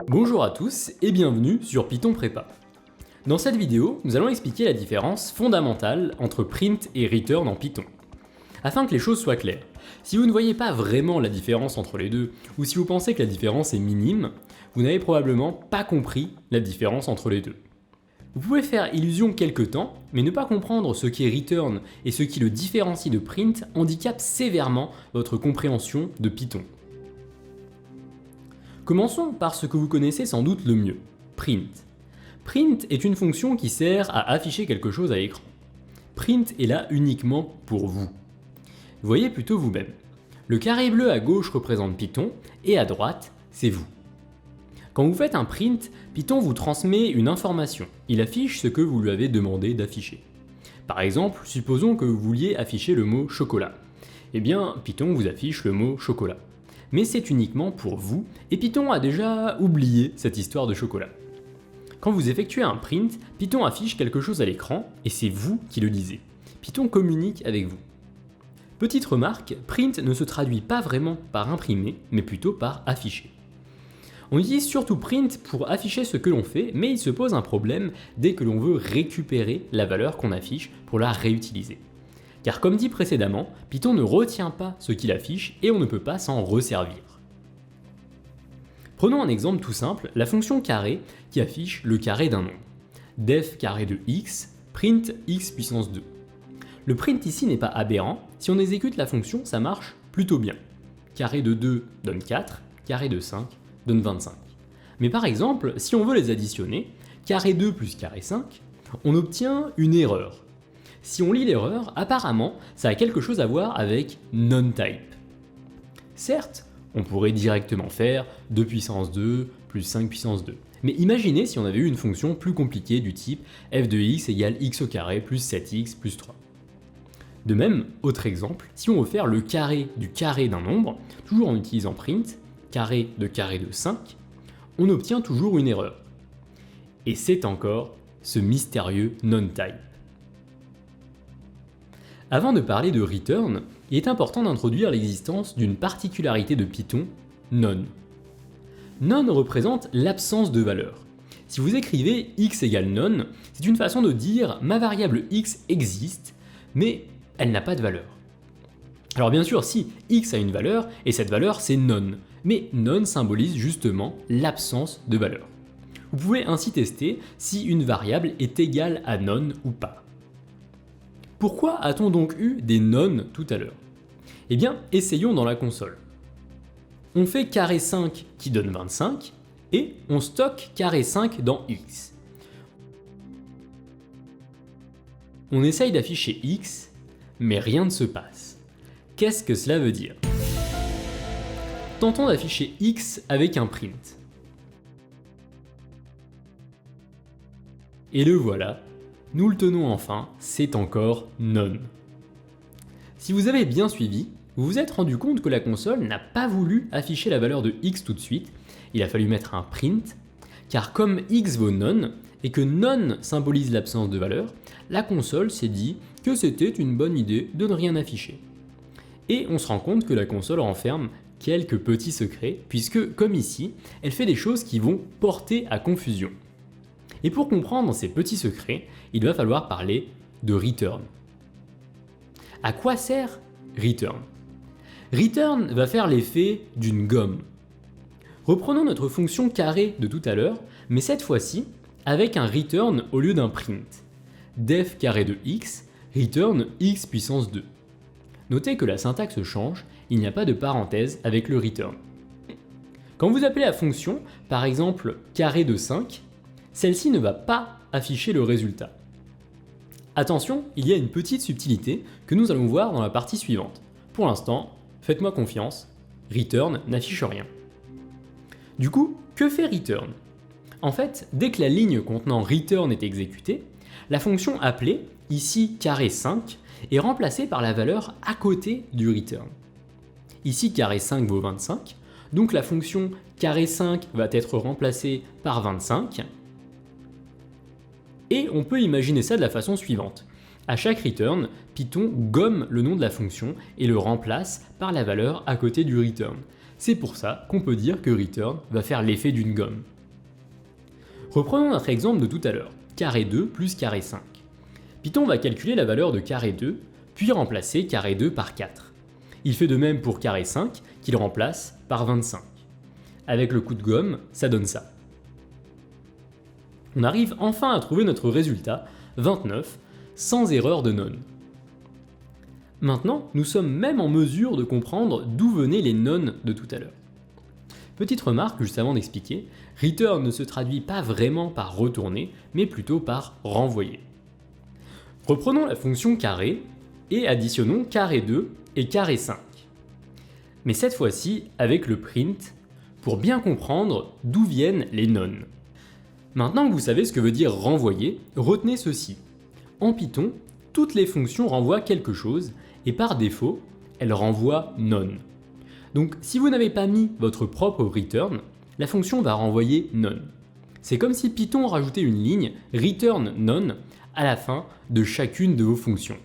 Bonjour à tous et bienvenue sur Python Prépa. Dans cette vidéo, nous allons expliquer la différence fondamentale entre print et return en Python. Afin que les choses soient claires, si vous ne voyez pas vraiment la différence entre les deux, ou si vous pensez que la différence est minime, vous n'avez probablement pas compris la différence entre les deux. Vous pouvez faire illusion quelque temps, mais ne pas comprendre ce qu'est return et ce qui le différencie de print handicape sévèrement votre compréhension de Python. Commençons par ce que vous connaissez sans doute le mieux, print. Print est une fonction qui sert à afficher quelque chose à l'écran. Print est là uniquement pour vous. Voyez plutôt vous-même. Le carré bleu à gauche représente Python et à droite, c'est vous. Quand vous faites un print, Python vous transmet une information. Il affiche ce que vous lui avez demandé d'afficher. Par exemple, supposons que vous vouliez afficher le mot chocolat. Eh bien, Python vous affiche le mot chocolat. Mais c'est uniquement pour vous, et Python a déjà oublié cette histoire de chocolat. Quand vous effectuez un print, Python affiche quelque chose à l'écran, et c'est vous qui le lisez. Python communique avec vous. Petite remarque, print ne se traduit pas vraiment par imprimer, mais plutôt par afficher. On utilise surtout print pour afficher ce que l'on fait, mais il se pose un problème dès que l'on veut récupérer la valeur qu'on affiche pour la réutiliser. Car comme dit précédemment, Python ne retient pas ce qu'il affiche et on ne peut pas s'en resservir. Prenons un exemple tout simple, la fonction carré qui affiche le carré d'un nombre. Def carré de x, print x puissance 2. Le print ici n'est pas aberrant, si on exécute la fonction, ça marche plutôt bien. Carré de 2 donne 4, carré de 5 donne 25. Mais par exemple, si on veut les additionner, carré 2 plus carré 5, on obtient une erreur. Si on lit l'erreur, apparemment, ça a quelque chose à voir avec non-type. Certes, on pourrait directement faire 2 puissance 2 plus 5 puissance 2. Mais imaginez si on avait eu une fonction plus compliquée du type f de x égale x au carré plus 7x plus 3. De même, autre exemple, si on veut faire le carré du carré d'un nombre, toujours en utilisant print, carré de 5, on obtient toujours une erreur. Et c'est encore ce mystérieux non-type. Avant de parler de return, il est important d'introduire l'existence d'une particularité de Python, none. None représente l'absence de valeur. Si vous écrivez x égale none, c'est une façon de dire ma variable x existe, mais elle n'a pas de valeur. Alors bien sûr, si x a une valeur, et cette valeur c'est none, mais none symbolise justement l'absence de valeur. Vous pouvez ainsi tester si une variable est égale à none ou pas. Pourquoi a-t-on donc eu des none tout à l'heure? Eh bien, essayons dans la console. On fait carré 5 qui donne 25, et on stocke carré 5 dans x. On essaye d'afficher x, mais rien ne se passe. Qu'est-ce que cela veut dire? Tentons d'afficher x avec un print. Et le voilà. Nous le tenons enfin, c'est encore none. Si vous avez bien suivi, vous vous êtes rendu compte que la console n'a pas voulu afficher la valeur de x tout de suite, il a fallu mettre un print, car comme x vaut none, et que none symbolise l'absence de valeur, la console s'est dit que c'était une bonne idée de ne rien afficher. Et on se rend compte que la console renferme quelques petits secrets, puisque comme ici, elle fait des choses qui vont porter à confusion. Et pour comprendre ces petits secrets, il va falloir parler de return. À quoi sert return? Return va faire l'effet d'une gomme. Reprenons notre fonction carré de tout à l'heure, mais cette fois-ci avec un return au lieu d'un print. Def carré de x, return x puissance 2. Notez que la syntaxe change, il n'y a pas de parenthèse avec le return. Quand vous appelez la fonction, par exemple carré de 5, celle-ci ne va pas afficher le résultat. Attention, il y a une petite subtilité que nous allons voir dans la partie suivante. Pour l'instant, faites-moi confiance, return n'affiche rien. Du coup, que fait return? En fait, dès que la ligne contenant return est exécutée, la fonction appelée, ici carré 5, est remplacée par la valeur à côté du return. Ici carré 5 vaut 25, donc la fonction carré 5 va être remplacée par 25, et on peut imaginer ça de la façon suivante. À chaque return, Python gomme le nom de la fonction et le remplace par la valeur à côté du return. C'est pour ça qu'on peut dire que return va faire l'effet d'une gomme. Reprenons notre exemple de tout à l'heure, carré 2 plus carré 5. Python va calculer la valeur de carré 2, puis remplacer carré 2 par 4. Il fait de même pour carré 5, qu'il remplace par 25. Avec le coup de gomme, ça donne ça. On arrive enfin à trouver notre résultat, 29, sans erreur de nonne. Maintenant, nous sommes même en mesure de comprendre d'où venaient les nonnes de tout à l'heure. Petite remarque juste avant d'expliquer, return ne se traduit pas vraiment par retourner, mais plutôt par renvoyer. Reprenons la fonction carré et additionnons carré 2 et carré 5. Mais cette fois-ci avec le print, pour bien comprendre d'où viennent les nonnes. Maintenant que vous savez ce que veut dire renvoyer, retenez ceci. En Python, toutes les fonctions renvoient quelque chose, et par défaut, elles renvoient none. Donc si vous n'avez pas mis votre propre return, la fonction va renvoyer none. C'est comme si Python rajoutait une ligne return none à la fin de chacune de vos fonctions.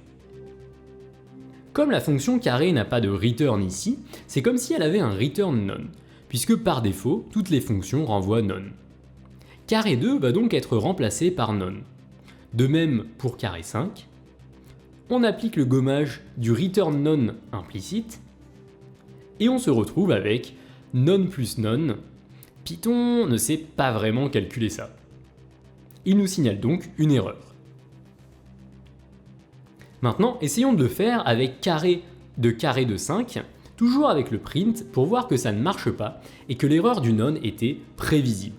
Comme la fonction carré n'a pas de return ici, c'est comme si elle avait un return none, puisque par défaut, toutes les fonctions renvoient none. Carré 2 va donc être remplacé par none. De même pour carré 5, on applique le gommage du return none implicite, et on se retrouve avec none plus none. Python ne sait pas vraiment calculer ça. Il nous signale donc une erreur. Maintenant, essayons de le faire avec carré de 5, toujours avec le print pour voir que ça ne marche pas et que l'erreur du none était prévisible.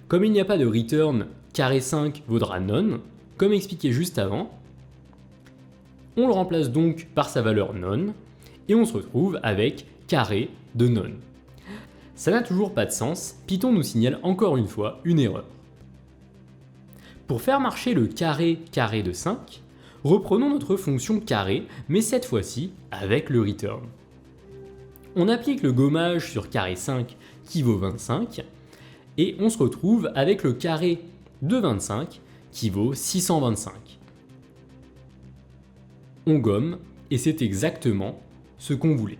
Comme il n'y a pas de return, carré 5 vaudra none, comme expliqué juste avant. On le remplace donc par sa valeur none, et on se retrouve avec carré de none. Ça n'a toujours pas de sens, Python nous signale encore une fois une erreur. Pour faire marcher le carré de 5, reprenons notre fonction carré, mais cette fois-ci avec le return. On applique le gommage sur carré 5 qui vaut 25, et on se retrouve avec le carré de 25 qui vaut 625. On gomme, et c'est exactement ce qu'on voulait.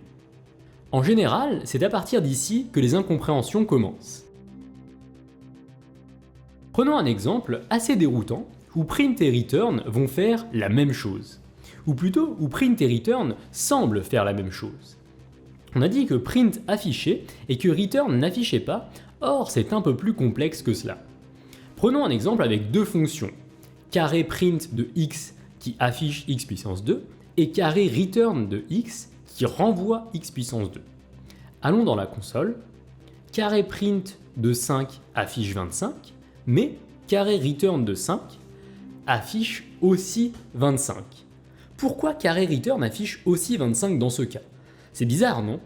En général, c'est à partir d'ici que les incompréhensions commencent. Prenons un exemple assez déroutant où print et return vont faire la même chose. Ou plutôt, où print et return semblent faire la même chose. On a dit que print affichait et que return n'affichait pas, or c'est un peu plus complexe que cela. Prenons un exemple avec deux fonctions, carré print de x qui affiche x puissance 2 et carré return de x qui renvoie x puissance 2. Allons dans la console, carré print de 5 affiche 25, mais carré return de 5 affiche aussi 25. Pourquoi carré return affiche aussi 25 dans ce cas? C'est bizarre, non?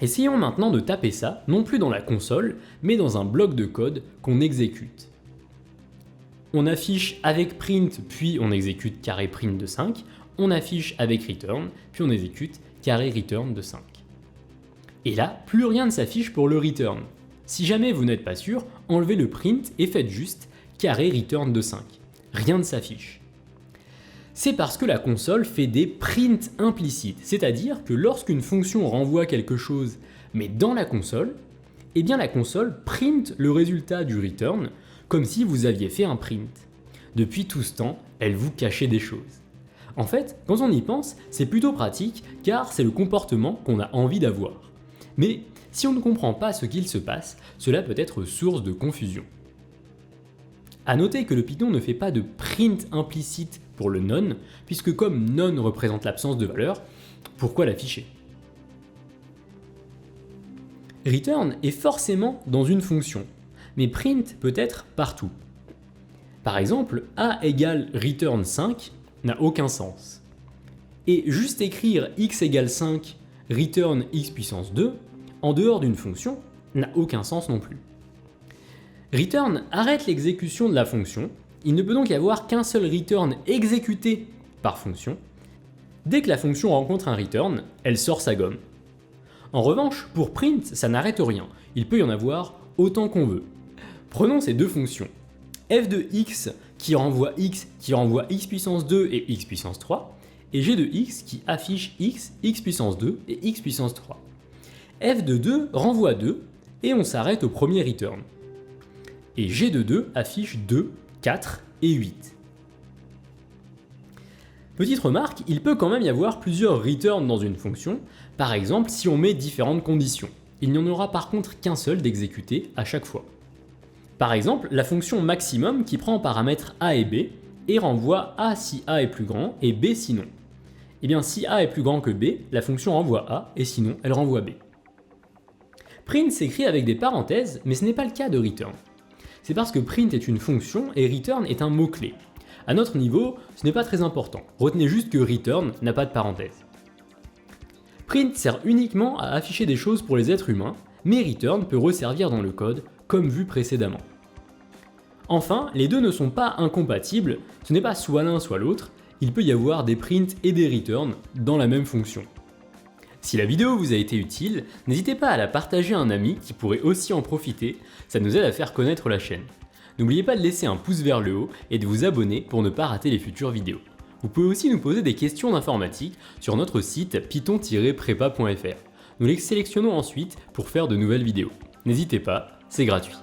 Essayons maintenant de taper ça, non plus dans la console, mais dans un bloc de code qu'on exécute. On affiche avec print, puis on exécute carré print de 5, on affiche avec return, puis on exécute carré return de 5. Et là, plus rien ne s'affiche pour le return. Si jamais vous n'êtes pas sûr, enlevez le print et faites juste carré return de 5. Rien ne s'affiche. C'est parce que la console fait des prints implicites, c'est-à-dire que lorsqu'une fonction renvoie quelque chose, mais dans la console, eh bien la console print le résultat du return comme si vous aviez fait un print. Depuis tout ce temps, elle vous cachait des choses. En fait, quand on y pense, c'est plutôt pratique car c'est le comportement qu'on a envie d'avoir. Mais si on ne comprend pas ce qu'il se passe, cela peut être source de confusion. A noter que le Python ne fait pas de print implicite pour le none, puisque comme none représente l'absence de valeur, pourquoi l'afficher? Return est forcément dans une fonction, mais print peut être partout. Par exemple, a égale return 5 n'a aucun sens. Et juste écrire x égale 5 return x puissance 2 en dehors d'une fonction n'a aucun sens non plus. Return arrête l'exécution de la fonction, il ne peut donc y avoir qu'un seul return exécuté par fonction. Dès que la fonction rencontre un return, elle sort sa gomme. En revanche, pour print, ça n'arrête rien, il peut y en avoir autant qu'on veut. Prenons ces deux fonctions, f de x qui renvoie x puissance 2 et x puissance 3, et g de x qui affiche x puissance 2 et x puissance 3. f de 2 renvoie 2, et on s'arrête au premier return. et g de 2 affiche 2, 4 et 8. Petite remarque, il peut quand même y avoir plusieurs returns dans une fonction, par exemple si on met différentes conditions. Il n'y en aura par contre qu'un seul d'exécuter à chaque fois. Par exemple, la fonction maximum qui prend en paramètres a et b et renvoie a si a est plus grand et b sinon. Et bien si a est plus grand que b, la fonction renvoie a et sinon elle renvoie b. Print s'écrit avec des parenthèses, mais ce n'est pas le cas de return. C'est parce que print est une fonction et return est un mot-clé. À notre niveau, ce n'est pas très important. Retenez juste que return n'a pas de parenthèse. Print sert uniquement à afficher des choses pour les êtres humains, mais return peut resservir dans le code, comme vu précédemment. Enfin, les deux ne sont pas incompatibles, ce n'est pas soit l'un soit l'autre, il peut y avoir des print et des return dans la même fonction. Si la vidéo vous a été utile, n'hésitez pas à la partager à un ami qui pourrait aussi en profiter, ça nous aide à faire connaître la chaîne. N'oubliez pas de laisser un pouce vers le haut et de vous abonner pour ne pas rater les futures vidéos. Vous pouvez aussi nous poser des questions d'informatique sur notre site python-prépa.fr. Nous les sélectionnons ensuite pour faire de nouvelles vidéos. N'hésitez pas, c'est gratuit.